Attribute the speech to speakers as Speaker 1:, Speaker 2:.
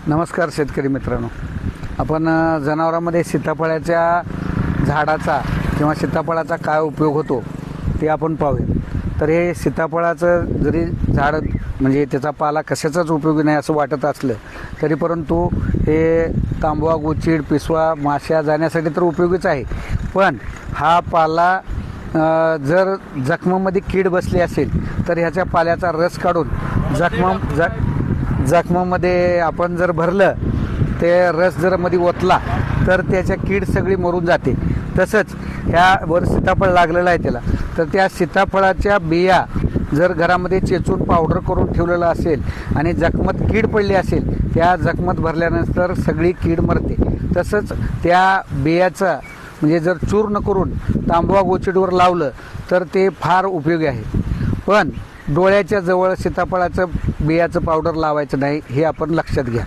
Speaker 1: नमस्कार शेतकरी मित्रांनो, आपण जनावरांमध्ये सीताफळाच्या झाडाचा किंवा सीताफळाचा काय उपयोग होतो ते आपण पाहूया. तर हे सीताफळाचं जरी झाड म्हणजे त्याचा पाला कशाचाच उपयोगी नाही असं वाटत असलं तरी परंतु हे तांबवा, गोचीड, पिसवा, माश्या जाण्यासाठी तर उपयोगीच आहे. पण हा पाला जर जखमामध्ये कीड बसली असेल तर ह्याच्या पाल्याचा रस काढून जखमामध्ये आपण जर भरलं, ते रस जर मध्ये ओतला तर त्याच्या कीड सगळी मरून जाते. तसंच ह्यावर सीताफळ लागलेलं आहे त्याला, तर त्या सीताफळाच्या बिया जर घरामध्ये चेचून पावडर करून ठेवलेलं असेल आणि जखमात कीड पडली असेल, त्या जखमात भरल्यानंतर सगळी कीड मरते. तसंच त्या बियाचा म्हणजे जर चूर्ण करून तांबवा गोचिडवर लावलं तर ते फार उपयोगी आहे. पण डोळ्याच्या जवळ सीताफळाचं बियाचं पावडर लावायचं नाही, हे आपण लक्षात घ्या.